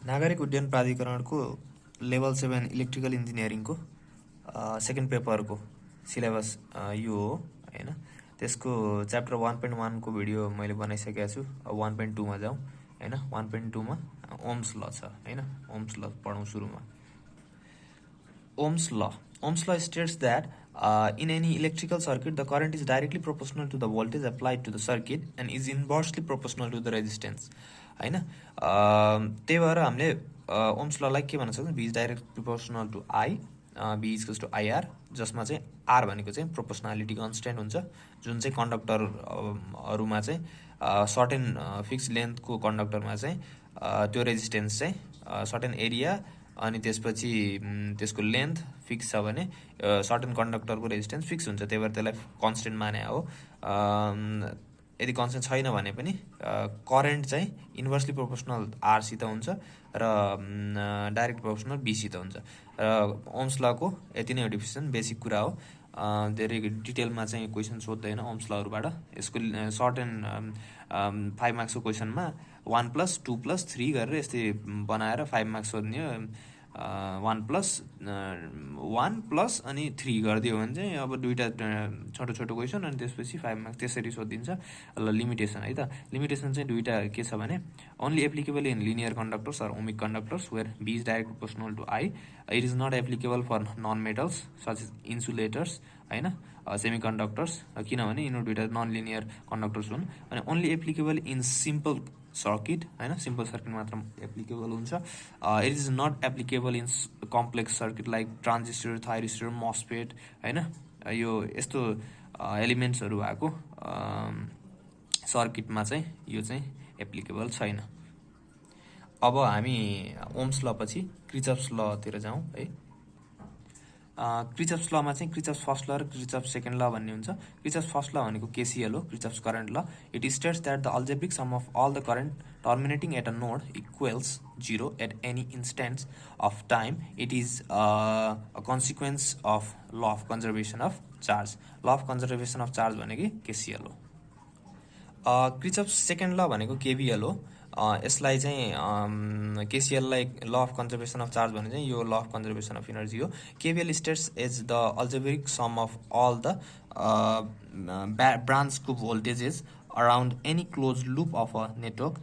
नागरिक उड्डयन प्राधिकरणको लेभल 7 इलेक्ट्रिकल इन्जिनियरिङको सेकेन्ड पेपरको सिलेबस यो हो हैन। त्यसको च्याप्टर 1.1 को भिडियो मैले बनाइसकेको छु। अब 1.2 मा जाउँ हैन। 1.2 मा ओम्स ल छ हैन। ओम्स ल पढौँ सुरुमा। Ohm's law. Ohm's law states that in any electrical circuit, the current is directly proportional to the voltage applied to the circuit and is inversely proportional to the resistance. हैन। त्यही भएर हामीले ओम्स ललाई के भन्न सक्छौँ? V is directly proportional to I, V is equals to IR, जसमा चाहिँ R भनेको चाहिँ प्रोपोर्सनालिटी कन्स्टेन्ट हुन्छ, जुन चाहिँ कन्डक्टरहरुमा चाहिँ सर्टेन फिक्स लेन्थको कन्डक्टरमा चाहिँ त्यो रेजिस्टेन्स चाहिँ सर्टेन एरिया अनि त्यसपछि त्यसको लेन्थ फिक्स छ भने सर्टेन कन्डक्टरको रेजिस्टेन्स फिक्स हुन्छ। त्यही भएर त्यसलाई कन्स्टेन्ट माने हो। यदि कन्स्टेन्ट छैन भने पनि करेन्ट चाहिँ इन्भर्सली प्रोपोर्सनल आर सित हुन्छ र डाइरेक्ट प्रोपोर्सनल बी सित हुन्छ। र ओम्स लको यति नै डिफिनेसन बेसिक कुरा हो। धेरै डिटेलमा चाहिँ क्वेसन सोध्दैन ओम्स लहरुबाट। यसको सर्ट एन्ड 5 मार्क्सको क्वेसनमा 1 + 2 + 3 गरेर यस्तै बनाएर 5 मार्क्स सोध्ने हो। 1 प्लस अनि 3 गरिदियो भने चाहिँ अब दुईटा छोटो छोटो क्वेसन अनि त्यसपछि 5 मार्क्स त्यसरी सोधिन्छ। ल लिमिटेसन है त। लिमिटेसन चाहिँ दुईटा के छ भने only applicable in linear conductors or ohmic conductors where V is direct proportional to I. It is not applicable for non metals such as insulators हैन, सेमी कन्डक्टर्स, किनभने यिनीहरू दुईटा नन लिनियर कन्डक्टर्स हुन्। अनि only applicable in simple circuit हैन, simple circuit मात्र एप्लिकेबल हुन्छ। It is not applicable in complex circuit like transistor, thyristor, MOSFET हैन, यो यस्तो एलिमेन्ट्सहरु भएको सर्किटमा चाहिँ यो चाहिँ एप्लिकेबल छैन। अब हामी ओम्स ल पछि क्रिचफ्स ल तिर जाउँ है। क्रिचफ्स लमा चाहिँ क्रिचफ्स फर्स्ट ल र क्रिचफ्स सेकेन्ड ल भन्ने हुन्छ। क्रिचफ्स फर्स्ट ल भनेको केसीएल हो, क्रिचफ्स करेन्ट ल। It states that the algebraic sum of all the current terminating at a node equals 0 at any instance of time. It is a consequence of law of conservation of charge. Law of conservation of charge भनेको KCL हो। क्रिचफ्स second ल भनेको केभीएल हो। यसलाई चाहिँ केसीएललाई ल of conservation of charge भने चाहिँ यो ल अफ कन्जर्भेसन अफ एनर्जी हो। KVL states as the algebraic sum of all the ब्रान्चको voltages around any close loop of a network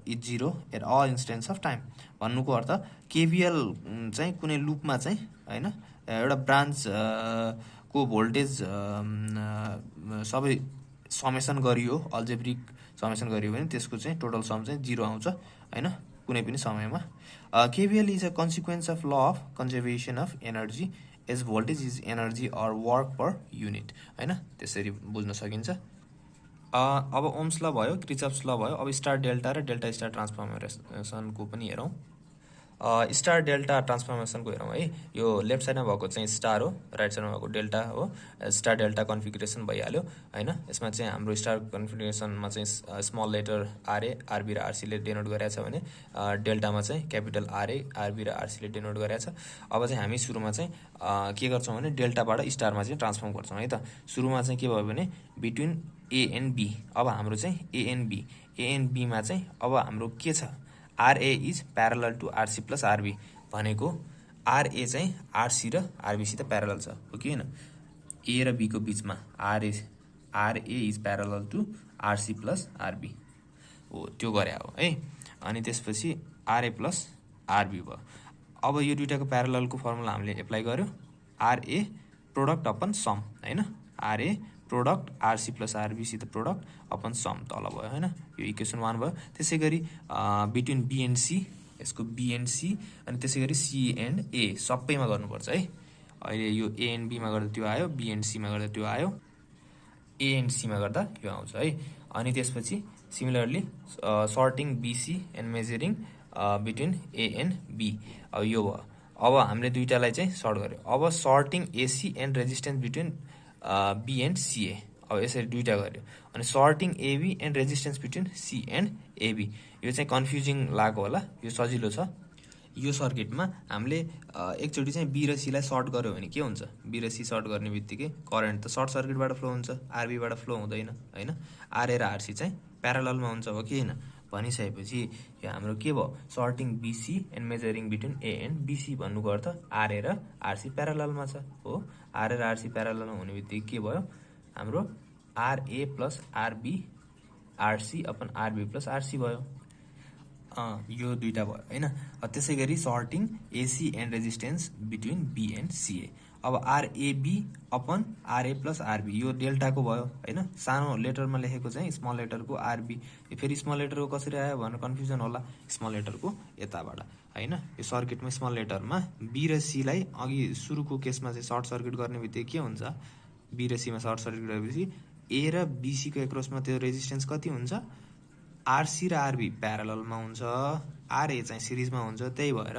is 0 at all instants of time. भन्नुको अर्थ केभीएल चाहिँ कुनै लुपमा चाहिँ हैन एउटा ब्रान्च को भोल्टेज सबै समेसन गरियो, अल्जेब्रिक समेसन गरियो भने त्यसको चाहिँ टोटल सम चाहिँ 0 आउँछ हैन कुनै पनि समयमा। KVL is a consequence of law of conservation of energy as voltage is energy or work per unit हैन, त्यसरी बुझ्न सकिन्छ। अब ओम्स ल भयो, क्रिचफ्स ल भयो। अब स्टार डेल्टा र डेल्टा स्टार ट्रान्सफर्मेसनको पनि हेरौँ। स्टार डेल्टा ट्रान्सफर्मेसनको हेरौँ है। यो लेफ्ट साइडमा भएको चाहिँ स्टार हो, राइट साइडमा भएको डेल्टा हो। स्टार डेल्टा कन्फिगरेसन भइहाल्यो हैन। यसमा चाहिँ हाम्रो स्टार कन्फिगरेसनमा चाहिँ स्मल लेटर आरए, आरबी र आरसीले डिनोट गरेको छ भने डेल्टामा चाहिँ क्यापिटल आरए, आरबी र आरसीले डिनोट गरेको छ। अब चाहिँ हामी सुरुमा चाहिँ के गर्छौँ भने डेल्टाबाट स्टारमा चाहिँ ट्रान्सफर्म गर्छौँ है त। सुरुमा चाहिँ के भयो भने बिट्विन ए एन्ड बी। अब हाम्रो चाहिँ ए एन्ड बीमा चाहिँ अब हाम्रो के छ? RA is parallel to RC plus RB भनेको आरए चाहिँ आरसी र आरबी सित प्यारलल छ हो कि हैन। ए र बी को बीचमा RA is parallel to RC plus RB हो, त्यो गरे हो है। अनि त्यसपछि आरए प्लस आरबी भयो। अब यो दुईटाको प्यारललको फर्मुला हामीले एप्लाई गर्यो। आरए प्रोडक्ट अपन सम हैन, RA product RC plus RB सित प्रोडक्ट अपन सम तल भयो हैन। यो इक्वेसन 1 भयो। त्यसै गरी बिट्विन बी एन्ड सी, यसको बी एन्ड सी अनि त्यसै गरी सी एन्ड ए सबैमा गर्नुपर्छ है। अहिले यो ए एन्ड बीमा गर्दा त्यो आयो, बी एन्ड सीमा गर्दा त्यो आयो, ए एन्ड सीमा गर्दा यो आउँछ है। अनि त्यसपछि similarly shorting BC and measuring between A and B, अब यो भयो। अब हामीले दुईटालाई चाहिँ सर्ट गर्यो। अब shorting AC and resistance between B and CA, अब यसरी दुईटा गर्यो। अनि shorting AB and resistance between C and AB, यो चाहिँ कन्फ्युजिङ लागेको होला, यो सजिलो छ। यो सर्किटमा हामीले एकचोटि चाहिँ बी र सीलाई सर्ट गर्यो भने के हुन्छ? बी र सी सर्ट गर्ने बित्तिकै करेन्ट त सर्ट सर्किटबाट फ्लो हुन्छ, आरबीबाट फ्लो हुँदैन हैन। आरए र आरसी चाहिँ प्यारललमा हुन्छ हो कि हैन। भनिसकेपछि यो हाम्रो के भयो shirting BC and measuring between A and BC भन्नुको अर्थ आरए र आरसी प्याराललमा छ हो। आरए र आरसी प्याराललमा हुने बित्तिकै के भयो हाम्रो RA plus RB RC upon RB plus RC भयो। यो दुईटा भयो हैन। त्यसै गरी shorting AC and resistance between B and CA. अब RAB upon RA plus RB यो डेल्टाको भयो हैन। सानो लेटरमा लेखेको चाहिँ स्मल लेटरको आरबी फेरि स्मल लेटरको कसरी आयो भनेर कन्फ्युजन होला स्मल लेटरको यताबाट हैन। यो सर्किटमा स्मल लेटरमा बी र सी लाई अघि सुरुको केसमा चाहिँ सर्ट सर्किट गर्ने बित्तिकै के हुन्छ बी र सीमा सर्ट सर्किट गरेपछि ए र बीसी को एक्रसमा त्यो रेजिस्टेन्स कति हुन्छ आरसी र आरबी प्याराललमा हुन्छ आरए चाहिँ सिरिजमा हुन्छ। त्यही भएर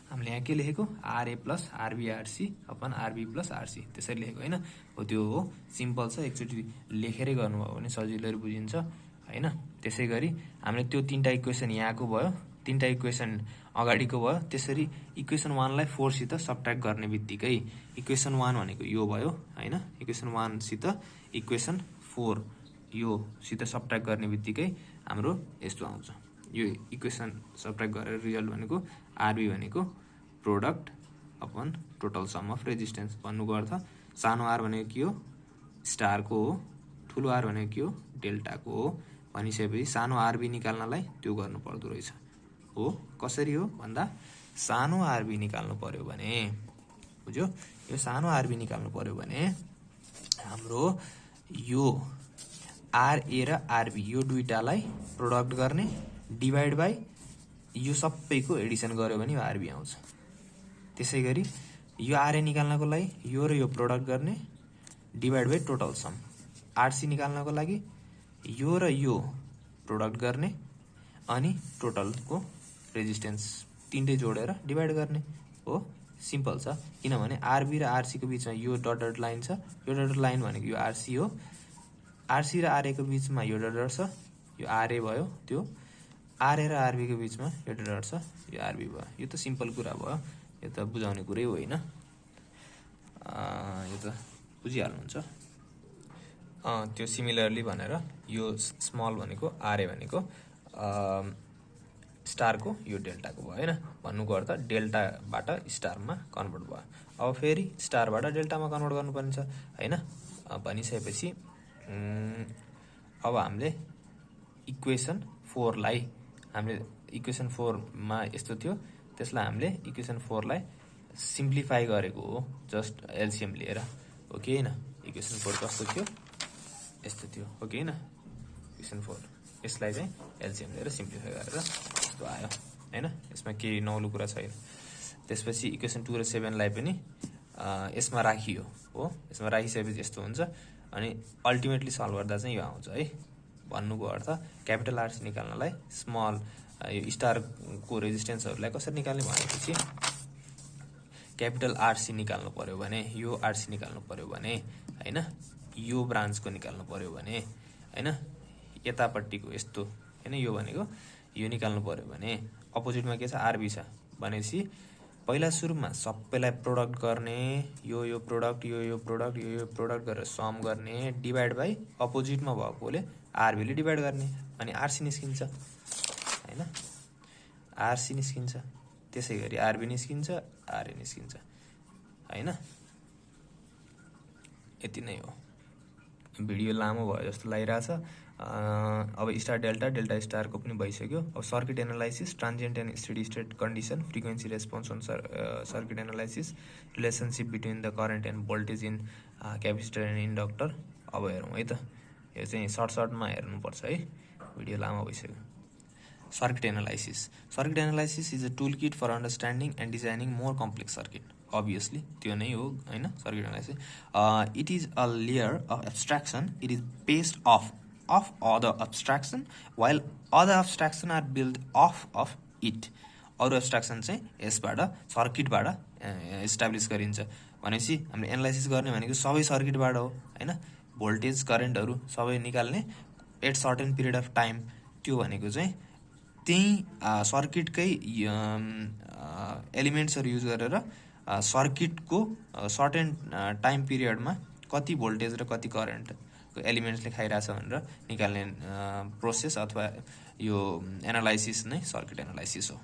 हामीले यहाँ के लेखेको RA plus RB RC upon RB plus RC त्यसरी लेखेको हैन। हो त्यो हो सिम्पल छ एकचोटि लेखेरै गर्नुभयो भने सजिलै बुझिन्छ हैन। त्यसै गरी हामीले त्यो तीनटा इक्वेसन यहाँको भयो तीनटा इक्वेसन अगाडिको भयो। त्यसरी इक्वेसन 1 लाई 4 सित सबट्र्याक्ट गर्ने बित्तिकै इक्वेसन 1 भनेको यो भयो हैन। इक्वेसन 1 सित इक्वेसन 4 यो सित सबट्र्याक्ट गर्ने बित्तिकै हाम्रो यस्तो आउँछ। यो इक्वेसन सबट्र्याक्ट गरेर रिजल्ट भनेको आरबी भनेको product upon total sum of resistance भन्नुको अर्थ सानो आर भनेको के हो स्टारको हो ठुलो आर भनेको के हो डेल्टाको हो भनिसकेपछि सानो आरबी निकाल्नलाई त्यो गर्नु पर्दो रहेछ हो। कसरी हो भन्दा सानो आरबी निकाल्नु पर्यो भने बुझ्यो यो सानो आरबी निकाल्नु पर्यो भने हाम्रो यो आरए र आरबी यो दुईटालाई प्रोडक्ट गर्ने डिभाइड बाइ यो सबैको एडिसन गर्यो भने यो आरबी आउँछ। त्यसै गरी यो आरए निकाल्नको लागि यो र यो प्रोडक्ट गर्ने divide by total sum RC निकाल्नको लागि यो र यो प्रोडक्ट गर्ने अनि टोटलको रेजिस्टेन्स तीनटै जोडेर डिभाइड गर्ने हो। सिम्पल छ किनभने आरबी र आरसी को बीचमा यो डट डट लाइन छ यो डट डट लाइन भनेको यो आरसी हो आरसी र आरए को बीचमा यो डट डट छ यो आरए भयो त्यो आरए र आरबी को बीचमा यो डट डट छ यो आरबी भयो। यो त सिम्पल कुरा भयो यो त बुझाउने कुरै होइन यो त बुझिहाल्नुहुन्छ। त्यो सिमिलरली भनेर यो स्मल भनेको आरए भनेको स्टारको यो डेल्टाको भयो हैन। भन्नुको अर्थ डेल्टाबाट स्टारमा कन्भर्ट भयो। अब फेरि स्टारबाट डेल्टामा कन्भर्ट गर्नुपर्ने छ हैन। भनिसकेपछि अब हामीले इक्वेसन 4 लाई हामीले इक्वेसन 4 मा यस्तो थियो त्यसलाई हामीले इक्वेसन 4 लाई सिम्प्लिफाई गरेको हो जस्ट एलसीएम लिएर हो कि हैन। इक्वेसन 4 कस्तो थियो यस्तो थियो हो कि हैन। इक्वेसन 4 यसलाई चाहिँ एलसीएम लिएर सिम्प्लिफाई गरेर यस्तो आयो हैन। यसमा केही नौलो कुरा छैन। त्यसपछि इक्वेसन 2 र 7 लाई पनि यसमा राखियो हो। यसमा राखिसकेपछि यस्तो हुन्छ अनि अल्टिमेटली सल्भ गर्दा चाहिँ यो आउँछ है। भन्नुको अर्थ क्यापिटल आरसी निकाल्नलाई स्मल यो स्टारको रेजिस्टेन्सहरूलाई कसरी निकाल्ने भनेपछि क्यापिटल आरसी निकाल्नु पर्यो भने यो आरसी निकाल्नु पर्यो भने हैन यो ब्रान्चको निकाल्नु पर्यो भने हैन यतापट्टिको यस्तो हैन यो भनेको यो निकाल्नु पर्यो भने अपोजिटमा के छ आरबी छ भनेपछि पहिला सुरुमा सबैलाई प्रोडक्ट गर्ने यो प्रोडक्ट यो प्रोडक्ट यो प्रोडक्ट गरेर सम गर्ने डिभाइड बाइ अपोजिटमा भएकोले आरबीले डिभाइड गर्ने अनि आरसी निस्किन्छ हैन आरसी निस्किन्छ। त्यसै गरी आरबी निस्किन्छ आरए निस्किन्छ हैन। यति नै हो। भिडियो लामो भयो जस्तो लागिरहेछ। अब स्टार डेल्टा डेल्टा स्टारको पनि भइसक्यो। अब circuit analysis transient and steady state condition frequency response on circuit analysis relationship between the current and voltage in capacitor and inductor. अब हेरौँ है त यो चाहिँ सर्टमा हेर्नुपर्छ है भिडियो लामो भइसक्यो। Circuit analysis is a tool kit for understanding and designing more complex circuit. Obviously त्यो नै हो हैन circuit analysis. It is a layer of abstraction it is based of other abstraction while other abstraction are built off of it। अरु एब्स्ट्राक्सन चाहिँ यसबाट सर्किटबाट establish गरिन्छ भनेपछि हामीले एनालाइसिस गर्ने भनेको सबै सर्किटबाट हो हैन। भोल्टेज करेन्टहरु सबै निकाल्ने at certain period of time त्यो भनेको चाहिँ त्यही सर्किटकै एलिमेन्ट्सहरु युज गरेर सर्किटको सर्टेन टाइम पिरियडमा कति भोल्टेज र कति करेन्ट एलिमेन्ट्सले खाइरहेछ भनेर निकाल्ने प्रोसेस अथवा यो एनालाइसिस नै सर्किट एनालाइसिस हो।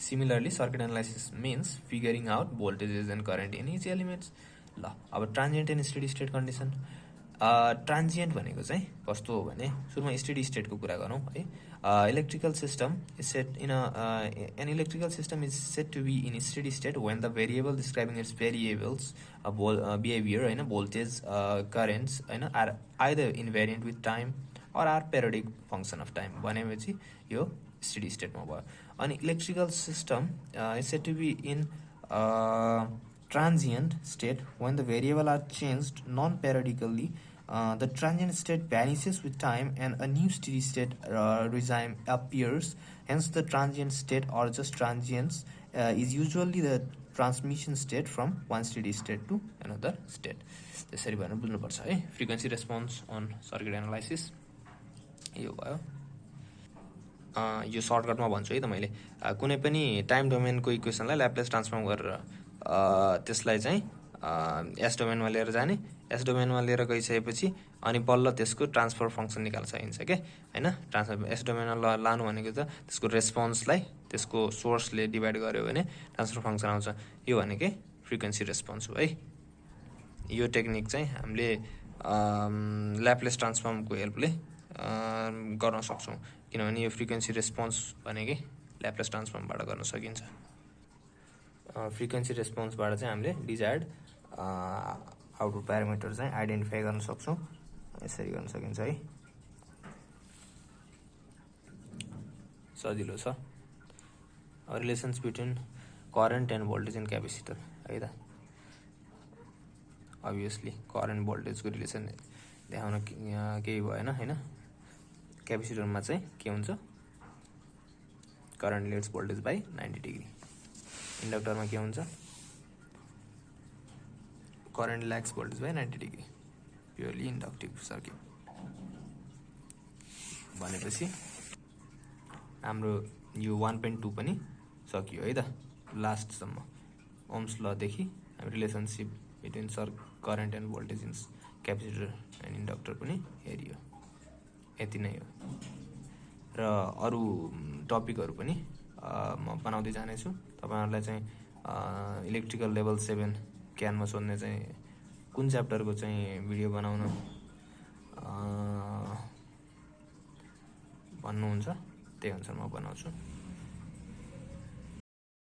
Similarly circuit analysis means figuring out voltages and current in each elements. ल अब transient and steady state condition. Transient भनेको चाहिँ कस्तो हो भने सुरुमा स्टेडी स्टेटको कुरा गरौँ है। Electrical system is set in an electrical system is set to be in steady state when the variable describing its variables behaviour होइन, भोल्टेज करेन्ट्स होइन, are either invariant with time or are periodic function of time भनेपछि यो steady स्टेटमा भयो। अनि electrical system is set to be in transient state when the variable are changed non-periodically. The transient state vanishes with time and a new steady state regime appears. Hence the transient state or just transients is usually the transmission state from one steady state to another state. त्यसरी भनेर बुझ्नुपर्छ है। Frequency response on circuit analysis यो भयो। यो सर्टकटमा भन्छु है त मैले। कुनै पनि टाइम डोमेनको इक्वेसनलाई ल्याप्लेस ट्रान्सफर्म गरेर त्यसलाई चाहिँ एस डोमेनमा लिएर जाने, एस डोमेनमा लिएर गइसकेपछि अनि बल्ल त्यसको ट्रान्सफर फङ्सन निकाल्न सकिन्छ क्या होइन। ट्रान्सफर एस डोमेनमा लानु भनेको त त्यसको रेस्पोन्सलाई त्यसको सोर्सले डिभाइड गर्यो भने ट्रान्सफर फङ्सन आउँछ। यो भनेकै फ्रिक्वेन्सी रेस्पोन्स हो है। यो टेक्निक चाहिँ हामीले ल्याप्लेस ट्रान्सफर्मको हेल्पले गर्न सक्छौँ, किनभने यो फ्रिक्वेन्सी रेस्पोन्स भनेकै ल्याप्लेस ट्रान्सफर्मबाट गर्न सकिन्छ। फ्रिक्वेन्सी रेस्पोन्सबाट चाहिँ हामीले डिजायर्ड आउटपुट प्यारामिटर चाहिँ आइडेन्टिफाई गर्न सक्छौँ। यसरी गर्न सकिन्छ है, सजिलो छ। Relations between current and voltage and capacitor है त। अभियसली करेन्ट भोल्टेजको रिलेसन देखाउन केही भएन होइन। क्यापेसिटरमा चाहिँ के हुन्छ, current leads voltage by 90 degree. इन्डक्टरमा के हुन्छ, current lags voltage by 90 degree. Purely inductive circuit भनेपछि हाम्रो यो 1.2 पनि सकियो है त लास्टसम्म। ओम्स लदेखि हामी relationship between current and voltage in capacitor and inductor पनि हेरियो। यति नै हो र अरू टपिकहरू पनि म बनाउँदै जानेछु। तपाईँहरूलाई चाहिँ इलेक्ट्रिकल लेभल 7 क्यानमा सोध्ने चाहिँ कुन च्याप्टरको चाहिँ भिडियो बनाउन भन्नुहुन्छ त्यही अनुसार म बनाउँछु।